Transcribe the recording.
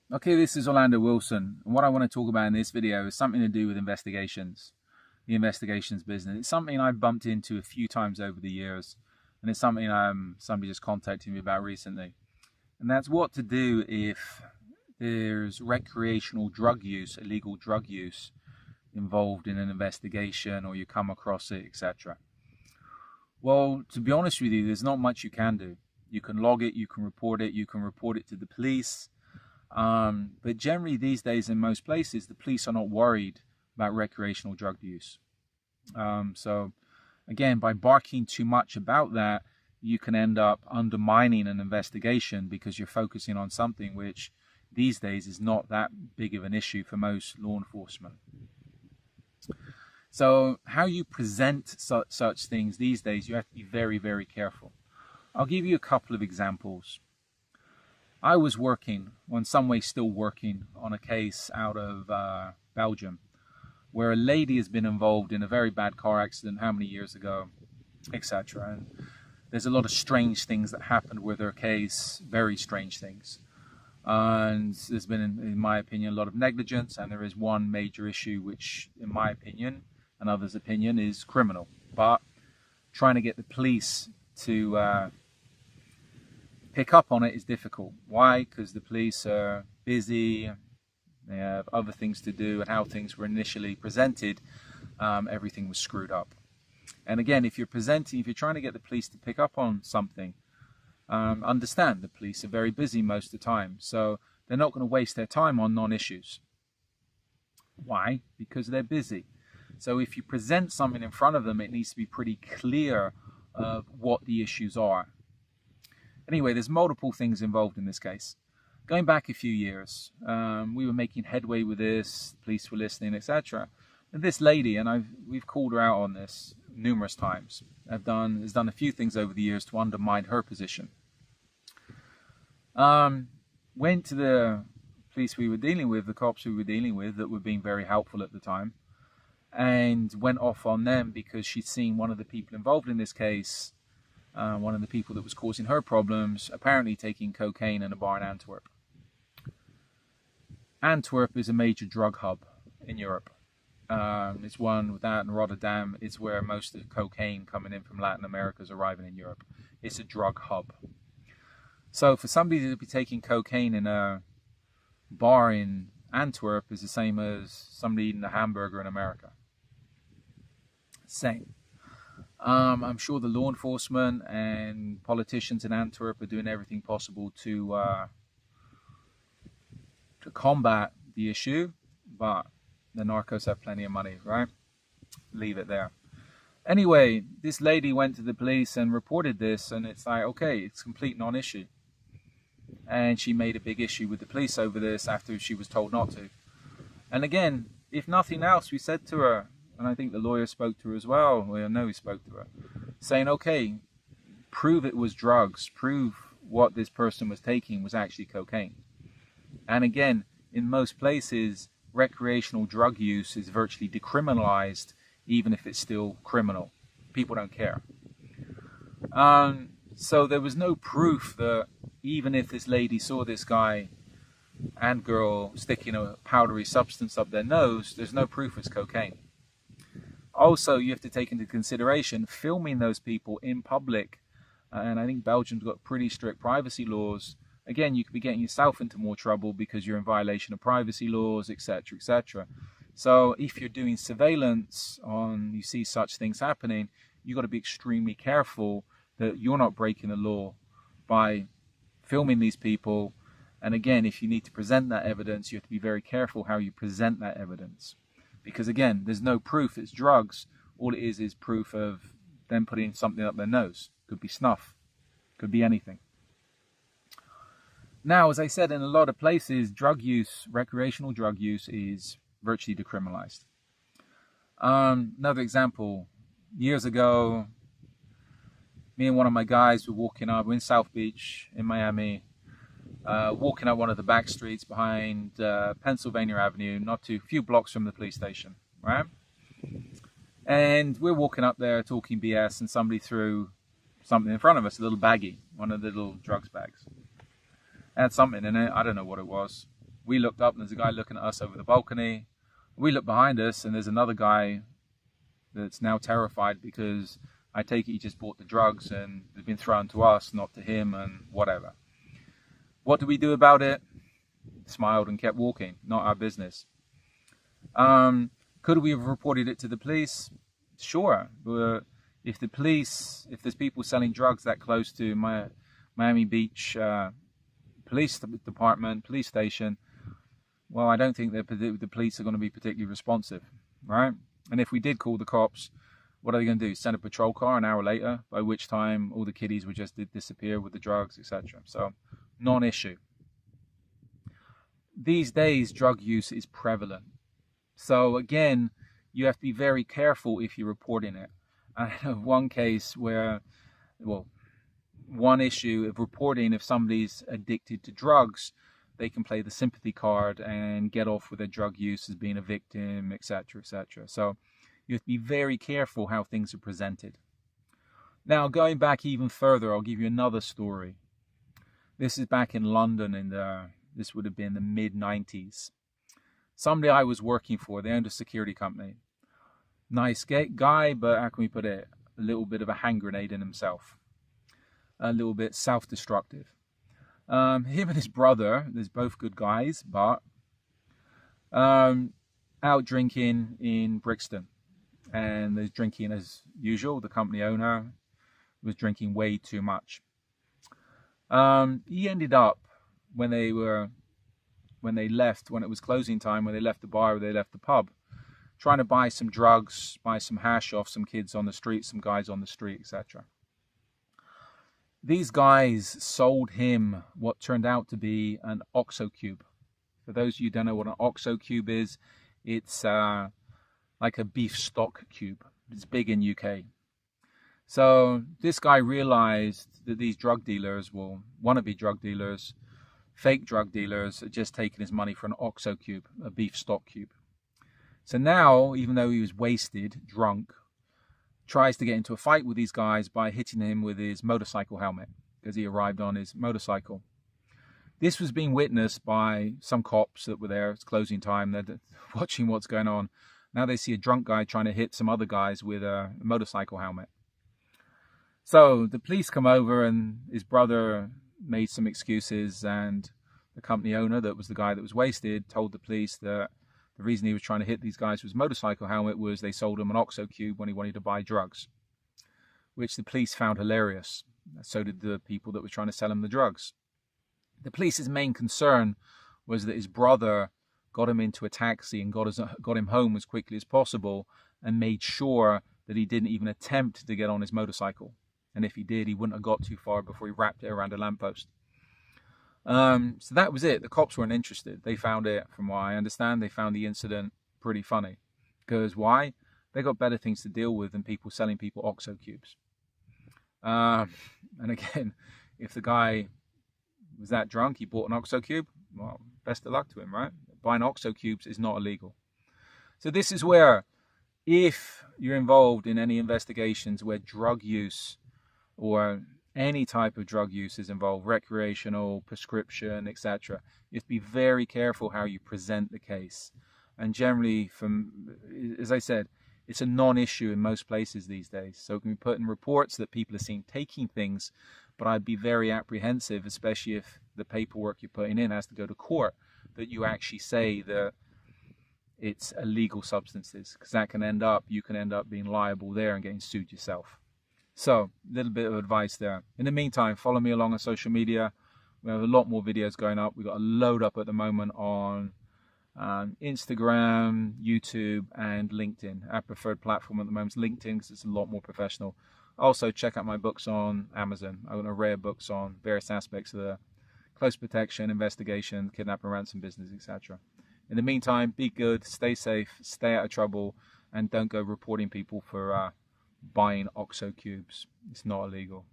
Okay, this is Orlando Wilson, and what I want to talk about in this video is something to do with investigations, the investigations business. It's something I've bumped into a few times over the years, and it's something somebody just contacted me about recently. And that's what to do if there's recreational drug use, illegal drug use involved in an investigation, or you come across it, etc. Well, to be honest with you, there's not much you can do. You can log it, you can report it to the police. But generally these days in most places, the police are not worried about recreational drug use. So again, by barking too much about that, you can end up undermining an investigation because you're focusing on something which these days is not that big of an issue for most law enforcement. So how you present such things these days, you have to be very, very careful. I'll give you a couple of examples. I was working, or in some way still working, on a case out of Belgium where a lady has been involved in a very bad car accident how many years ago, etc. And there's a lot of strange things that happened with her case, very strange things. And there's been, in my opinion, a lot of negligence, and there is one major issue which, in my opinion, and others' opinion, is criminal. But trying to get the police to pick up on it is difficult. Why? Because the police are busy, they have other things to do, and how things were initially presented, everything was screwed up. And again, if you're trying to get the police to pick up on something, understand the police are very busy most of the time, so they're not going to waste their time on non-issues. Why? Because they're busy. So if you present something in front of them, it needs to be pretty clear of what the issues are. Anyway, there's multiple things involved in this case. Going back a few years, we were making headway with this, the police were listening, etc. And this lady, and we've called her out on this numerous times, has done a few things over the years to undermine her position. Went to the police we were dealing with, the cops we were dealing with, that were being very helpful at the time, and went off on them because she'd seen one of the people involved in this case, one of the people that was causing her problems, apparently taking cocaine in a bar in Antwerp. Antwerp is a major drug hub in Europe. It's one with that, and Rotterdam is where most of the cocaine coming in from Latin America is arriving in Europe. It's a drug hub. So for somebody to be taking cocaine in a bar in Antwerp is the same as somebody eating a hamburger in America. Same. I'm sure the law enforcement and politicians in Antwerp are doing everything possible to combat the issue, but the narcos have plenty of money, right? Leave it there. Anyway, this lady went to the police and reported this, and it's like, okay, it's a complete non-issue. And she made a big issue with the police over this after she was told not to. And again, if nothing else, we said to her, and I think the lawyer spoke to her as well, well, I know he spoke to her, saying, okay, prove it was drugs, prove what this person was taking was actually cocaine. And again, in most places, recreational drug use is virtually decriminalized, even if it's still criminal. People don't care. So there was no proof that even if this lady saw this guy and girl sticking a powdery substance up their nose, there's no proof it's cocaine. Also, you have to take into consideration filming those people in public, and I think Belgium's got pretty strict privacy laws. Again, you could be getting yourself into more trouble because you're in violation of privacy laws, etc., etc. So if you're doing surveillance you see such things happening, you've got to be extremely careful that you're not breaking the law by filming these people. And again, if you need to present that evidence, you have to be very careful how you present that evidence. Because again, there's no proof it's drugs. All it is proof of them putting something up their nose. Could be snuff. Could be anything. Now, as I said, in a lot of places, drug use, recreational drug use, is virtually decriminalized. Another example, years ago, me and one of my guys were walking up, we're in South Beach in Miami, walking up one of the back streets behind Pennsylvania Avenue, a few blocks from the police station, right? And we're walking up there talking BS, and somebody threw something in front of us, a little baggie, one of the little drugs bags. It had something in it, I don't know what it was. We looked up and there's a guy looking at us over the balcony. We look behind us and there's another guy that's now terrified because I take it he just bought the drugs and they've been thrown to us, not to him, and whatever. What do we do about it? Smiled and kept walking. Not our business. Could we have reported it to the police? Sure. If there's people selling drugs that close to Miami Beach police department, police station, well, I don't think the police are going to be particularly responsive, right? And if we did call the cops, what are they going to do? Send a patrol car an hour later, by which time all the kiddies would just disappear with the drugs, etc. So, non-issue. These days, drug use is prevalent. So again, you have to be very careful if you're reporting it. I have one case where, well, one issue of reporting, if somebody's addicted to drugs, they can play the sympathy card and get off with their drug use as being a victim, etc., etc. So you have to be very careful how things are presented. Now, going back even further, I'll give you another story. This is back in London this would have been the mid-90s. Somebody I was working for, they owned a security company. Nice guy, but how can we put it? A little bit of a hand grenade in himself. A little bit self-destructive. Him and his brother, there's both good guys, but out drinking in Brixton. And there's drinking as usual. The company owner was drinking way too much. He ended up, when it was closing time, when they left the bar or they left the pub, trying to buy some drugs, buy some hash off some kids on the street, some guys on the street, etc. These guys sold him what turned out to be an OXO cube. For those of you who don't know what an OXO cube is, it's like a beef stock cube. It's big in UK. So this guy realized that these drug dealers, well, wannabe drug dealers, fake drug dealers, had just taken his money for an OXO cube, a beef stock cube. So now, even though he was wasted, drunk, tries to get into a fight with these guys by hitting him with his motorcycle helmet because he arrived on his motorcycle. This was being witnessed by some cops that were there. It's closing time. They're watching what's going on. Now they see a drunk guy trying to hit some other guys with a motorcycle helmet. So the police come over and his brother made some excuses, and the company owner, that was the guy that was wasted, told the police that the reason he was trying to hit these guys with his motorcycle helmet was they sold him an OXO cube when he wanted to buy drugs, which the police found hilarious. So did the people that were trying to sell him the drugs. The police's main concern was that his brother got him into a taxi and got him home as quickly as possible and made sure that he didn't even attempt to get on his motorcycle. And if he did, he wouldn't have got too far before he wrapped it around a lamppost. So that was it. The cops weren't interested. They found it, from what I understand, they found the incident pretty funny. Because why? They got better things to deal with than people selling people OXO cubes. And again, if the guy was that drunk, he bought an OXO cube, well, best of luck to him, right? Buying OXO cubes is not illegal. So this is where, if you're involved in any investigations where drug use or any type of drug use is involved, recreational, prescription, etc., you have to be very careful how you present the case. And generally, as I said, it's a non-issue in most places these days. So it can be put in reports that people are seen taking things, but I'd be very apprehensive, especially if the paperwork you're putting in has to go to court, that you actually say that it's illegal substances, because you can end up being liable there and getting sued yourself. So, a little bit of advice there. In the meantime, follow me along on social media. We have a lot more videos going up. We've got a load up at the moment on Instagram, YouTube, and LinkedIn. Our preferred platform at the moment is LinkedIn because it's a lot more professional. Also, check out my books on Amazon. I have an array of books on various aspects of the close protection, investigation, kidnapping, ransom business, etc. In the meantime, be good, stay safe, stay out of trouble, and don't go reporting people for buying OXO cubes. It's not illegal.